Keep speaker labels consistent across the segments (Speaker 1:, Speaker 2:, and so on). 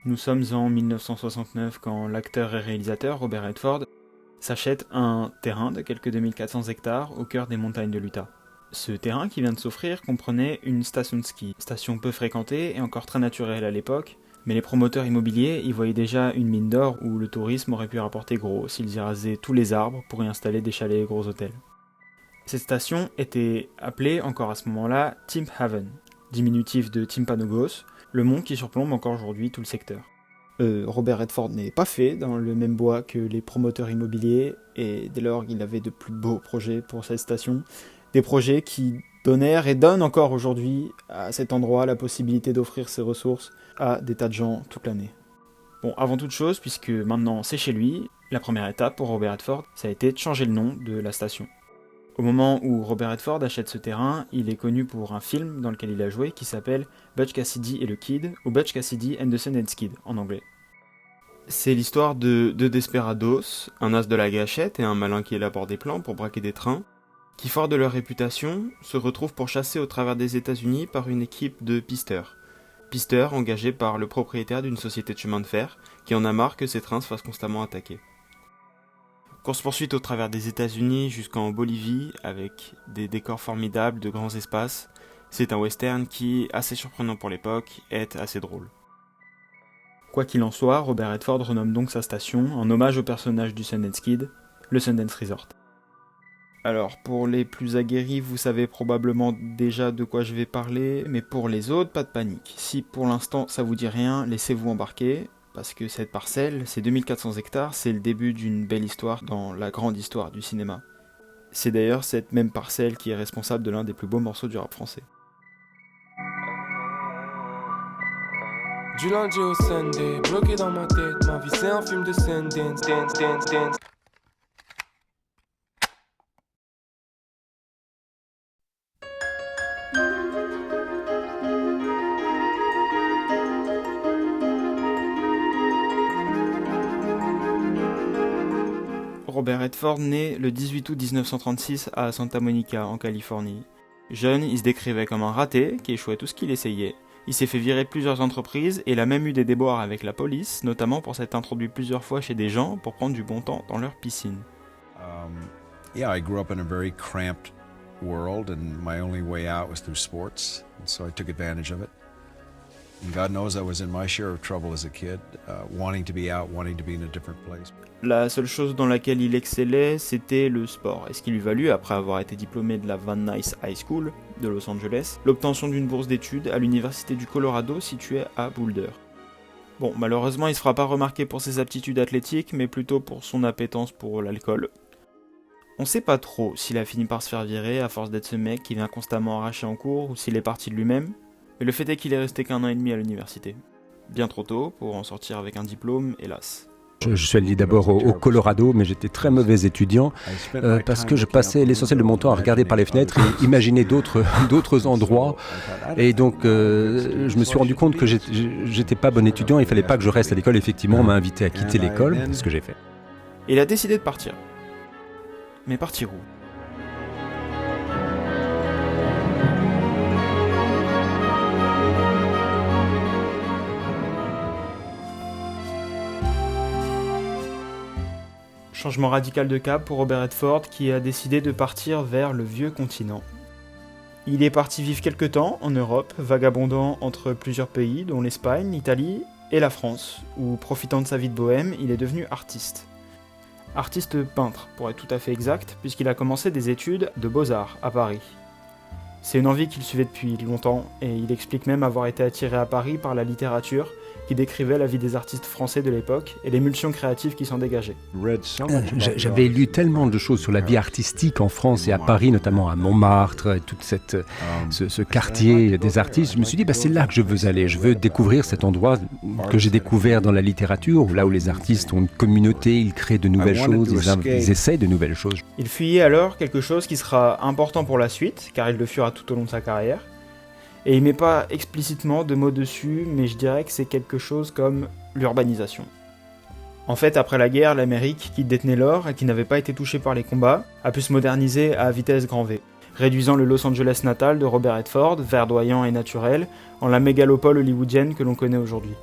Speaker 1: Nous sommes en 1969 quand l'acteur et réalisateur Robert Redford s'achète un terrain de quelques 2400 hectares au cœur des montagnes de l'Utah. Ce terrain qui vient de s'offrir comprenait une station de ski, station peu fréquentée et encore très naturelle à l'époque, mais les promoteurs immobiliers y voyaient déjà une mine d'or où le tourisme aurait pu rapporter gros s'ils y rasaient tous les arbres pour y installer des chalets et gros hôtels. Cette station était appelée encore à ce moment-là Timp Haven, diminutif de Timpanogos, le mont qui surplombe encore aujourd'hui tout le secteur. Robert Redford n'est pas fait dans le même bois que les promoteurs immobiliers, et dès lors il avait de plus beaux projets pour cette station, des projets qui donnèrent et donnent encore aujourd'hui à cet endroit la possibilité d'offrir ses ressources à des tas de gens toute l'année. Bon, avant toute chose, puisque maintenant c'est chez lui, la première étape pour Robert Redford, ça a été de changer le nom de la station. Au moment où Robert Redford achète ce terrain, il est connu pour un film dans lequel il a joué qui s'appelle Butch Cassidy et le Kid, ou Butch Cassidy and the Sundance Kid en anglais. C'est l'histoire de deux desperados, un as de la gâchette et un malin qui élabore des plans pour braquer des trains, qui, forts de leur réputation, se retrouvent pourchassés au travers des États-Unis par une équipe de pisteurs. Pisteurs engagés par le propriétaire d'une société de chemin de fer, qui en a marre que ses trains se fassent constamment attaquer. Course-poursuite au travers des États-Unis jusqu'en Bolivie, avec des décors formidables de grands espaces. C'est un western qui, assez surprenant pour l'époque, est assez drôle. Quoi qu'il en soit, Robert Redford renomme donc sa station en hommage au personnage du Sundance Kid, le Sundance Resort. Alors, pour les plus aguerris, vous savez probablement déjà de quoi je vais parler, mais pour les autres, pas de panique. Si pour l'instant ça vous dit rien, laissez-vous embarquer, parce que cette parcelle, ces 2400 hectares, c'est le début d'une belle histoire dans la grande histoire du cinéma. C'est d'ailleurs cette même parcelle qui est responsable de l'un des plus beaux morceaux du rap français.
Speaker 2: Du lundi au Sunday, bloqué dans ma tête, ma vie c'est un film de Sundance, dance.
Speaker 1: Robert Redford naît le 18 août 1936 à Santa Monica, en Californie. Jeune, il se décrivait comme un raté qui échouait tout ce qu'il essayait. Il s'est fait virer de plusieurs entreprises et il a même eu des déboires avec la police, notamment pour s'être introduit plusieurs fois chez des gens pour prendre du bon temps dans leur piscine.
Speaker 3: I grew up in a very cramped world and my only way out was through sports, and so I took advantage of it. And God knows I was in my share of trouble as a kid, wanting to be out, wanting to be in a different place.
Speaker 1: La seule chose dans laquelle il excellait, c'était le sport, et ce qui lui valut, après avoir été diplômé de la Van Nuys High School de Los Angeles, l'obtention d'une bourse d'études à l'université du Colorado située à Boulder. Bon, malheureusement, il se fera pas remarquer pour ses aptitudes athlétiques, mais plutôt pour son appétence pour l'alcool. On sait pas trop s'il a fini par se faire virer à force d'être ce mec qui vient constamment arracher en cours ou s'il est parti de lui-même, mais le fait est qu'il est resté qu'un an et demi à l'université. Bien trop tôt pour en sortir avec un diplôme, hélas.
Speaker 4: Je suis allé d'abord au Colorado, mais j'étais très mauvais étudiant parce que je passais l'essentiel de mon temps à regarder par les fenêtres et imaginer d'autres endroits. Et donc, je me suis rendu compte que j'étais pas bon étudiant, il fallait pas que je reste à l'école. Effectivement, on m'a invité à quitter l'école, ce que j'ai fait.
Speaker 1: Et il a décidé de partir. Mais partir où ? Changement radical de cap pour Robert Redford qui a décidé de partir vers le vieux continent. Il est parti vivre quelque temps en Europe, vagabondant entre plusieurs pays dont l'Espagne, l'Italie et la France, où profitant de sa vie de bohème, il est devenu artiste. Artiste peintre, pour être tout à fait exact, puisqu'il a commencé des études de beaux-arts à Paris. C'est une envie qu'il suivait depuis longtemps, et il explique même avoir été attiré à Paris par la littérature qui décrivait la vie des artistes français de l'époque et l'émulsion créative qui s'en dégageait.
Speaker 4: J'avais lu tellement de choses sur la vie artistique en France et à Paris, notamment à Montmartre, et tout ce quartier des artistes. Je me suis dit, c'est là que je veux aller. Je veux découvrir cet endroit que j'ai découvert dans la littérature, là où les artistes ont une communauté, ils créent de nouvelles choses, ils essayent de nouvelles choses.
Speaker 1: Il fuyait alors quelque chose qui sera important pour la suite, car il le fera tout au long de sa carrière. Et il met pas explicitement de mots dessus, mais je dirais que c'est quelque chose comme l'urbanisation. En fait, après la guerre, l'Amérique, qui détenait l'or et qui n'avait pas été touchée par les combats, a pu se moderniser à vitesse grand V, réduisant le Los Angeles natal de Robert Redford, verdoyant et naturel, en la mégalopole hollywoodienne que l'on connaît aujourd'hui.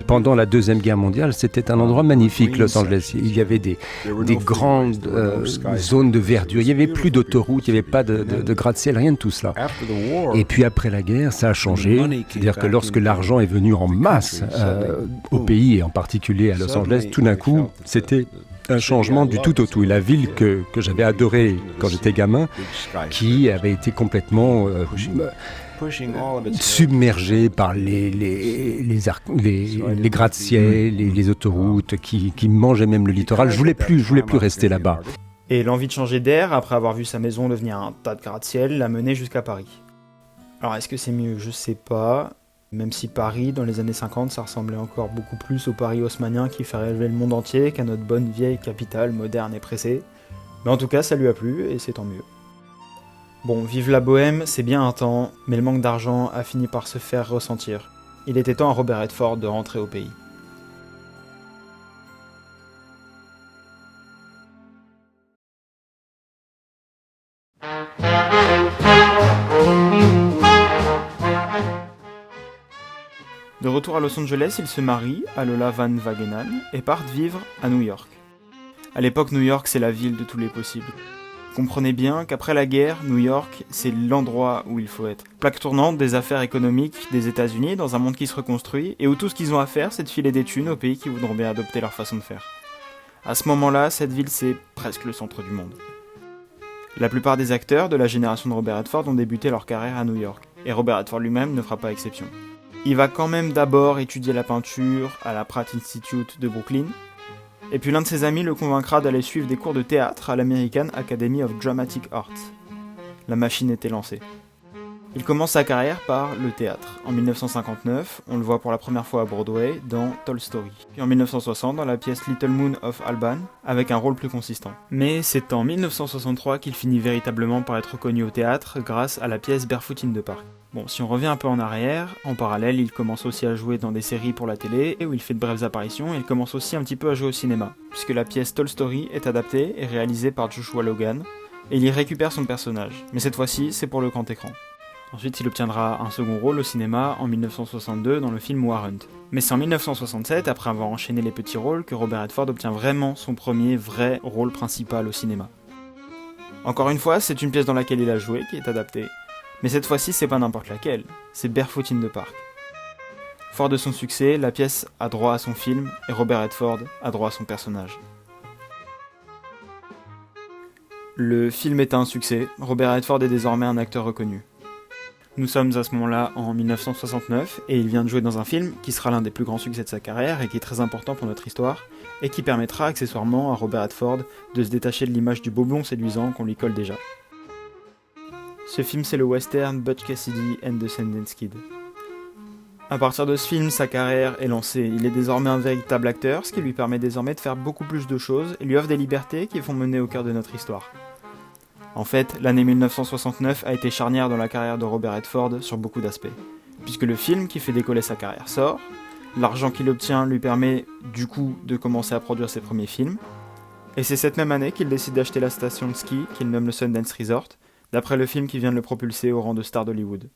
Speaker 4: Pendant la Deuxième Guerre mondiale, c'était un endroit magnifique, Los Angeles. Il y avait des grandes zones de verdure. Il n'y avait plus d'autoroutes, il n'y avait pas de gratte-ciel, rien de tout cela. Et puis après la guerre, ça a changé. C'est-à-dire que lorsque l'argent est venu en masse au pays, et en particulier à Los Angeles, tout d'un coup, c'était un changement du tout au tout. Et la ville que j'avais adorée quand j'étais gamin, qui avait été complètement submergé par les gratte-ciel, les autoroutes qui mangeaient même le littoral. Je voulais plus rester là-bas.
Speaker 1: Et l'envie de changer d'air, après avoir vu sa maison devenir un tas de gratte-ciel, l'a mené jusqu'à Paris. Alors est-ce que c'est mieux? Je sais pas. Même si Paris, dans les années 50, ça ressemblait encore beaucoup plus au Paris haussmannien qui fait rêver le monde entier qu'à notre bonne vieille capitale moderne et pressée. Mais en tout cas, ça lui a plu, et c'est tant mieux. Bon, vive la bohème, c'est bien un temps, mais le manque d'argent a fini par se faire ressentir. Il était temps à Robert Redford de rentrer au pays. De retour à Los Angeles, ils se marient à Lola Van Wagenan et partent vivre à New York. À l'époque, New York, c'est la ville de tous les possibles. Comprenez bien qu'après la guerre, New York, c'est l'endroit où il faut être. Plaque tournante des affaires économiques des États-Unis dans un monde qui se reconstruit et où tout ce qu'ils ont à faire, c'est de filer des thunes aux pays qui voudront bien adopter leur façon de faire. À ce moment-là, cette ville, c'est presque le centre du monde. La plupart des acteurs de la génération de Robert Redford ont débuté leur carrière à New York, et Robert Redford lui-même ne fera pas exception. Il va quand même d'abord étudier la peinture à la Pratt Institute de Brooklyn, et puis l'un de ses amis le convaincra d'aller suivre des cours de théâtre à l'American Academy of Dramatic Arts. La machine était lancée. Il commence sa carrière par le théâtre. En 1959, on le voit pour la première fois à Broadway dans Tall Story. Puis en 1960 dans la pièce Little Moon of Alban, avec un rôle plus consistant. Mais c'est en 1963 qu'il finit véritablement par être reconnu au théâtre grâce à la pièce Barefoot in the Park. Bon, si on revient un peu en arrière, en parallèle, il commence aussi à jouer dans des séries pour la télé, où il fait de brèves apparitions, et il commence aussi un petit peu à jouer au cinéma, puisque la pièce Tall Story est adaptée et réalisée par Joshua Logan, et il y récupère son personnage, mais cette fois-ci, c'est pour le grand écran. Ensuite, il obtiendra un second rôle au cinéma en 1962 dans le film Warrant. Mais c'est en 1967, après avoir enchaîné les petits rôles, que Robert Redford obtient vraiment son premier vrai rôle principal au cinéma. Encore une fois, c'est une pièce dans laquelle il a joué qui est adaptée, mais cette fois-ci, c'est pas n'importe laquelle, c'est Barefoot in the Park. Fort de son succès, la pièce a droit à son film, et Robert Redford a droit à son personnage. Le film est un succès, Robert Redford est désormais un acteur reconnu. Nous sommes à ce moment-là en 1969, et il vient de jouer dans un film qui sera l'un des plus grands succès de sa carrière, et qui est très important pour notre histoire, et qui permettra accessoirement à Robert Redford de se détacher de l'image du beau blond séduisant qu'on lui colle déjà. Ce film, c'est le western Butch Cassidy and the Sundance Kid. À partir de ce film, sa carrière est lancée. Il est désormais un véritable acteur, ce qui lui permet désormais de faire beaucoup plus de choses et lui offre des libertés qui vont mener au cœur de notre histoire. En fait, l'année 1969 a été charnière dans la carrière de Robert Redford sur beaucoup d'aspects. Puisque le film qui fait décoller sa carrière sort, l'argent qu'il obtient lui permet du coup de commencer à produire ses premiers films, et c'est cette même année qu'il décide d'acheter la station de ski qu'il nomme le Sundance Resort, d'après le film qui vient de le propulser au rang de star d'Hollywood.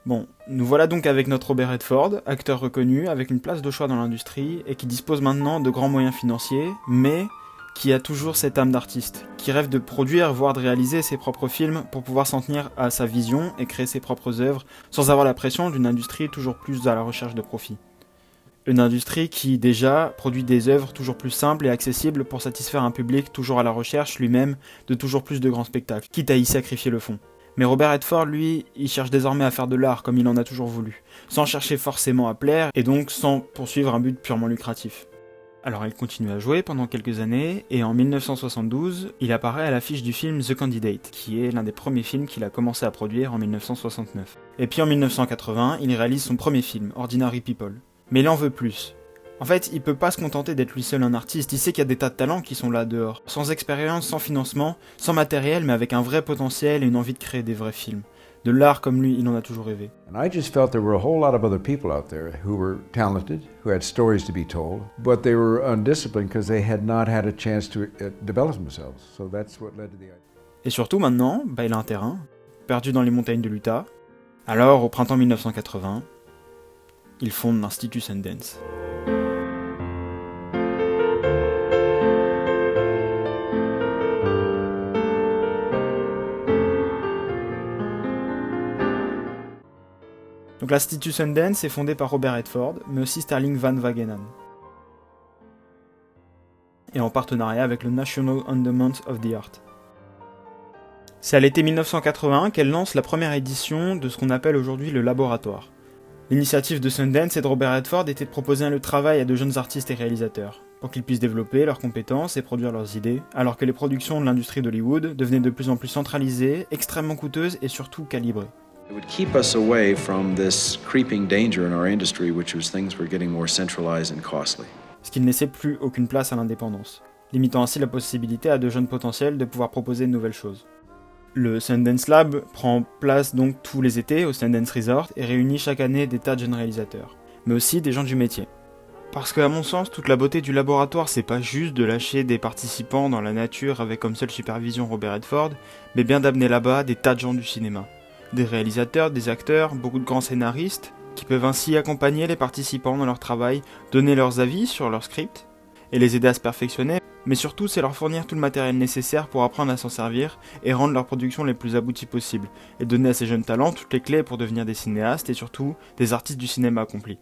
Speaker 1: Bon, nous voilà donc avec notre Robert Redford, acteur reconnu, avec une place de choix dans l'industrie, et qui dispose maintenant de grands moyens financiers, mais qui a toujours cette âme d'artiste, qui rêve de produire, voire de réaliser ses propres films pour pouvoir s'en tenir à sa vision et créer ses propres œuvres, sans avoir la pression d'une industrie toujours plus à la recherche de profit. Une industrie qui, déjà, produit des œuvres toujours plus simples et accessibles pour satisfaire un public toujours à la recherche, lui-même, de toujours plus de grands spectacles, quitte à y sacrifier le fond. Mais Robert Redford, lui, il cherche désormais à faire de l'art comme il en a toujours voulu, sans chercher forcément à plaire, et donc sans poursuivre un but purement lucratif. Alors il continue à jouer pendant quelques années, et en 1972, il apparaît à l'affiche du film The Candidate, qui est l'un des premiers films qu'il a commencé à produire en 1969. Et puis en 1980, il réalise son premier film, Ordinary People. Mais il en veut plus. En fait, il peut pas se contenter d'être lui seul un artiste, il sait qu'il y a des tas de talents qui sont là dehors, sans expérience, sans financement, sans matériel, mais avec un vrai potentiel et une envie de créer des vrais films. De l'art comme lui, il en a toujours rêvé.
Speaker 3: And I just felt there were a whole lot of other people out there who were talented, who had stories to be told, but they were undisciplined because they had not had a chance to develop themselves. So that's what led to the idea.
Speaker 1: Et surtout maintenant, il a un terrain, perdu dans les montagnes de l'Utah, Alors, au printemps 1980, il fonde l'Institut Sundance. Donc l'Institut Sundance est fondé par Robert Redford, mais aussi Sterling Van Wagenen, et en partenariat avec le National Endowment of the Art. C'est à l'été 1981 qu'elle lance la première édition de ce qu'on appelle aujourd'hui le laboratoire. L'initiative de Sundance et de Robert Redford était de proposer le travail à de jeunes artistes et réalisateurs, pour qu'ils puissent développer leurs compétences et produire leurs idées, alors que les productions de l'industrie d'Hollywood devenaient de plus en plus centralisées, extrêmement coûteuses et surtout calibrées.
Speaker 3: It would keep us away from this creeping danger in our industry, which was things were getting more centralized and costly.
Speaker 1: Ce qui ne laissait plus aucune place à l'indépendance, limitant ainsi la possibilité à de jeunes potentiels de pouvoir proposer de nouvelles choses. Le Sundance Lab prend place donc tous les étés au Sundance Resort et réunit chaque année des tas de jeunes réalisateurs, mais aussi des gens du métier. Parce qu'à mon sens, toute la beauté du laboratoire, c'est pas juste de lâcher des participants dans la nature avec comme seule supervision Robert Redford, mais bien d'amener là-bas des tas de gens du cinéma. Des réalisateurs, des acteurs, beaucoup de grands scénaristes, qui peuvent ainsi accompagner les participants dans leur travail, donner leurs avis sur leur script, et les aider à se perfectionner, mais surtout c'est leur fournir tout le matériel nécessaire pour apprendre à s'en servir et rendre leurs productions les plus abouties possibles, et donner à ces jeunes talents toutes les clés pour devenir des cinéastes et surtout des artistes du cinéma accomplis.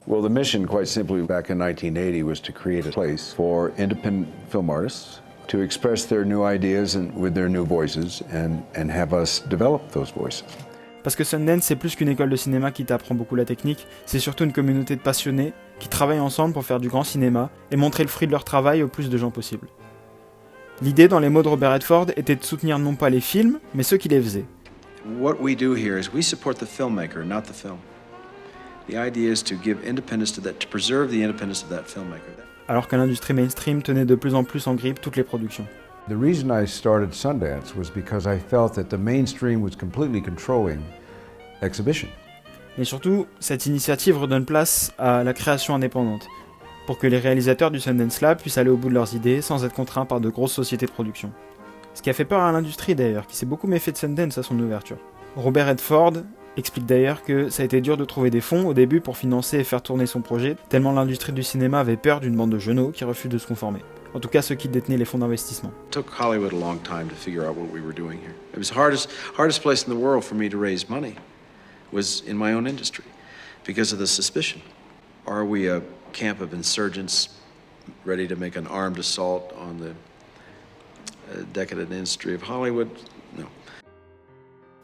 Speaker 3: Well, the mission, quite simply, back in 1980 was to create a place for independent film artists to express their new ideas and with their new voices and have us develop those voices.
Speaker 1: Parce que Sundance, c'est plus qu'une école de cinéma qui t'apprend beaucoup la technique, c'est surtout une communauté de passionnés qui travaillent ensemble pour faire du grand cinéma et montrer le fruit de leur travail au plus de gens possible. L'idée, dans les mots de Robert Redford, était de soutenir non pas les films, mais ceux qui les faisaient.
Speaker 3: What we do here is we support the filmmaker, not the film. The idea is to give independence to preserve the independence of that filmmaker.
Speaker 1: Alors que l'industrie mainstream tenait de plus en plus en grippe toutes les productions.
Speaker 5: The reason I started Sundance was because I felt that the mainstream was completely controlling exhibition.
Speaker 1: Et surtout, cette initiative redonne place à la création indépendante, pour que les réalisateurs du Sundance Lab puissent aller au bout de leurs idées sans être contraints par de grosses sociétés de production. Ce qui a fait peur à l'industrie d'ailleurs, qui s'est beaucoup méfiée de Sundance à son ouverture. Robert Redford explique d'ailleurs que ça a été dur de trouver des fonds au début pour financer et faire tourner son projet, tellement l'industrie du cinéma avait peur d'une bande de genoux qui refusent de se conformer. En tout cas, ceux qui détenaient les fonds d'investissement.
Speaker 3: It took Hollywood a long time to figure out what we were doing here. It was the hardest place in the world for me to raise money was in my own industry because of the suspicion. Are we a camp of insurgents ready to make an armed assault on the decadent industry of Hollywood? No.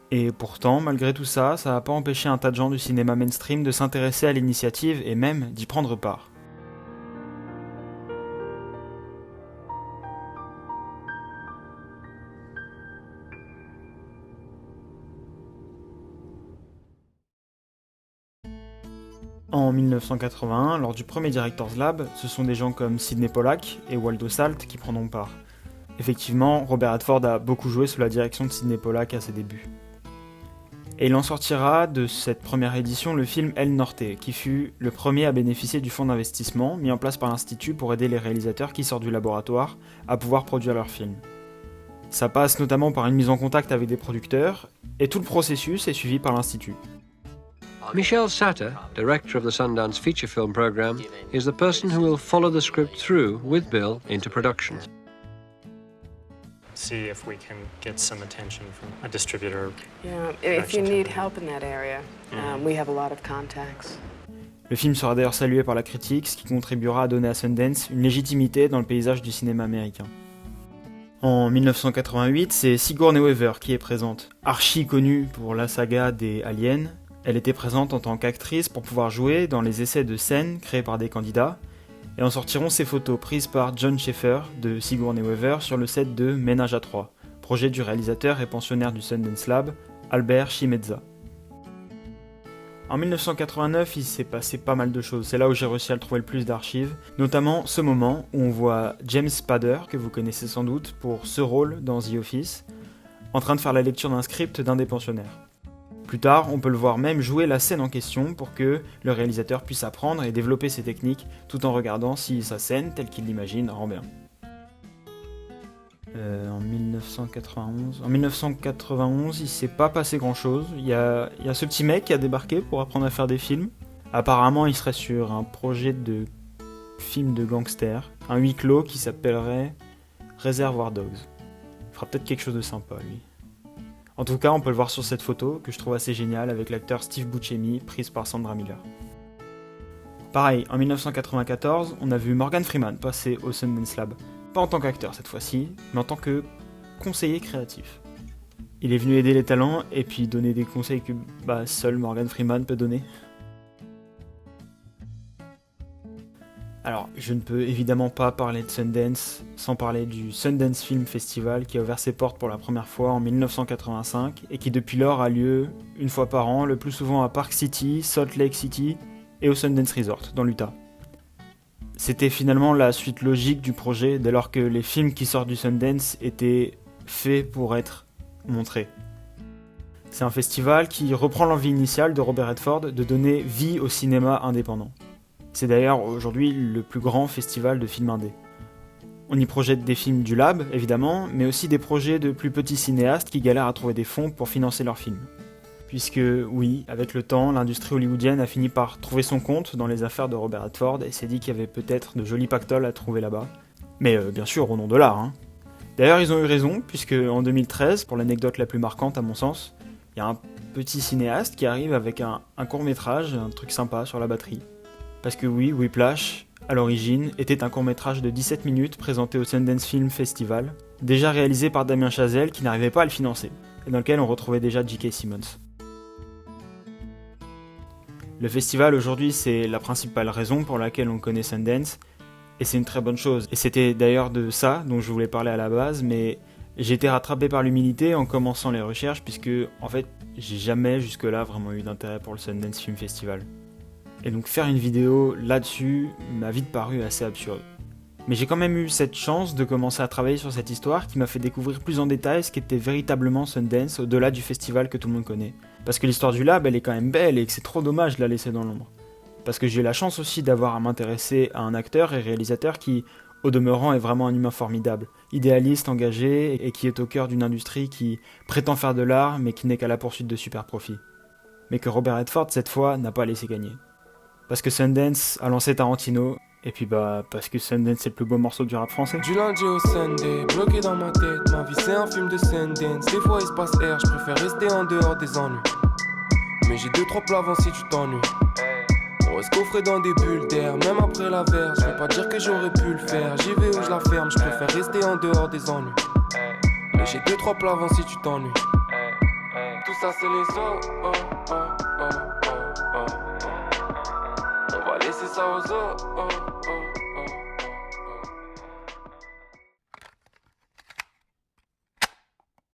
Speaker 1: Et pourtant, malgré tout ça, ça n'a pas empêché un tas de gens du cinéma mainstream de s'intéresser à l'initiative et même d'y prendre part. En 1981, lors du premier Directors Lab, ce sont des gens comme Sidney Pollack et Waldo Salt qui prendront part. Effectivement, Robert Redford a beaucoup joué sous la direction de Sidney Pollack à ses débuts. Et il en sortira de cette première édition le film El Norte, qui fut le premier à bénéficier du fonds d'investissement mis en place par l'Institut pour aider les réalisateurs qui sortent du laboratoire à pouvoir produire leurs films. Ça passe notamment par une mise en contact avec des producteurs, et tout le processus est suivi par l'Institut.
Speaker 6: Michel Satter, director of the Sundance Feature Film Program, is the person who will follow the script through with Bill into production.
Speaker 7: See if we can get some attention from a distributor.
Speaker 8: Yeah, if you need help in that area, we have a lot of contacts.
Speaker 1: Le film sera d'ailleurs salué par la critique, ce qui contribuera à donner à Sundance une légitimité dans le paysage du cinéma américain. En 1988, c'est Sigourney Weaver qui est présente. Archi connue pour la saga des Aliens, elle était présente en tant qu'actrice pour pouvoir jouer dans les essais de scène créés par des candidats, et en sortiront ces photos prises par John Schaeffer de Sigourney Weaver sur le set de Ménage à trois, projet du réalisateur et pensionnaire du Sundance Lab, Albert Chimezza. En 1989, il s'est passé pas mal de choses, c'est là où j'ai réussi à le trouver le plus d'archives, notamment ce moment où on voit James Spader, que vous connaissez sans doute pour ce rôle dans The Office, en train de faire la lecture d'un script d'un des pensionnaires. Plus tard, on peut le voir même jouer la scène en question pour que le réalisateur puisse apprendre et développer ses techniques tout en regardant si sa scène, telle qu'il l'imagine, rend bien. En 1991. En 1991, il s'est pas passé grand-chose. Il y a ce petit mec qui a débarqué pour apprendre à faire des films. Apparemment, il serait sur un projet de film de gangster, un huis clos qui s'appellerait Reservoir Dogs. Il fera peut-être quelque chose de sympa, lui. En tout cas, on peut le voir sur cette photo, que je trouve assez géniale, avec l'acteur Steve Buscemi, prise par Sandra Miller. Pareil, en 1994, on a vu Morgan Freeman passer au Sundance Lab. Pas en tant qu'acteur cette fois-ci, mais en tant que conseiller créatif. Il est venu aider les talents et puis donner des conseils que seul Morgan Freeman peut donner. Alors, je ne peux évidemment pas parler de Sundance sans parler du Sundance Film Festival qui a ouvert ses portes pour la première fois en 1985 et qui depuis lors a lieu une fois par an, le plus souvent à Park City, Salt Lake City et au Sundance Resort dans l'Utah. C'était finalement la suite logique du projet dès lors que les films qui sortent du Sundance étaient faits pour être montrés. C'est un festival qui reprend l'envie initiale de Robert Redford de donner vie au cinéma indépendant. C'est d'ailleurs aujourd'hui le plus grand festival de films indés. On y projette des films du Lab, évidemment, mais aussi des projets de plus petits cinéastes qui galèrent à trouver des fonds pour financer leurs films. Puisque, oui, avec le temps, l'industrie hollywoodienne a fini par trouver son compte dans les affaires de Robert Redford et s'est dit qu'il y avait peut-être de jolis pactoles à trouver là-bas. Mais bien sûr, au nom de l'art, hein. D'ailleurs, ils ont eu raison, puisque en 2013, pour l'anecdote la plus marquante à mon sens, il y a un petit cinéaste qui arrive avec un court-métrage, un truc sympa sur la batterie. Parce que oui, Whiplash, à l'origine, était un court-métrage de 17 minutes présenté au Sundance Film Festival, déjà réalisé par Damien Chazelle qui n'arrivait pas à le financer, et dans lequel on retrouvait déjà J.K. Simmons. Le festival aujourd'hui, c'est la principale raison pour laquelle on connaît Sundance, et c'est une très bonne chose. Et c'était d'ailleurs de ça dont je voulais parler à la base, mais j'ai été rattrapé par l'humilité en commençant les recherches, puisque en fait, j'ai jamais jusque-là vraiment eu d'intérêt pour le Sundance Film Festival. Et donc faire une vidéo là-dessus m'a vite paru assez absurde. Mais j'ai quand même eu cette chance de commencer à travailler sur cette histoire qui m'a fait découvrir plus en détail ce qu'était véritablement Sundance au-delà du festival que tout le monde connaît. Parce que l'histoire du Lab, elle est quand même belle et que c'est trop dommage de la laisser dans l'ombre. Parce que j'ai eu la chance aussi d'avoir à m'intéresser à un acteur et réalisateur qui, au demeurant, est vraiment un humain formidable, idéaliste, engagé et qui est au cœur d'une industrie qui prétend faire de l'art mais qui n'est qu'à la poursuite de super profits. Mais que Robert Redford, cette fois, n'a pas laissé gagner. Parce que Sundance a lancé Tarantino, et puis parce que Sundance c'est le plus beau morceau du rap français.
Speaker 2: Du lundi au Sunday, bloqué dans ma tête, ma vie c'est un film de Sundance. Des fois il se passe air, je préfère rester en dehors des ennuis. Mais j'ai 2-3 plats avant si tu t'ennuies. On reste coffré dans des bulles d'air, même après la verse. Je vais pas dire que j'aurais pu le faire, j'y vais où je la ferme, je préfère rester en dehors des ennuis. Mais j'ai 2-3 plats avant si tu t'ennuies. Tout ça c'est les os, On va laisser ça aux autres.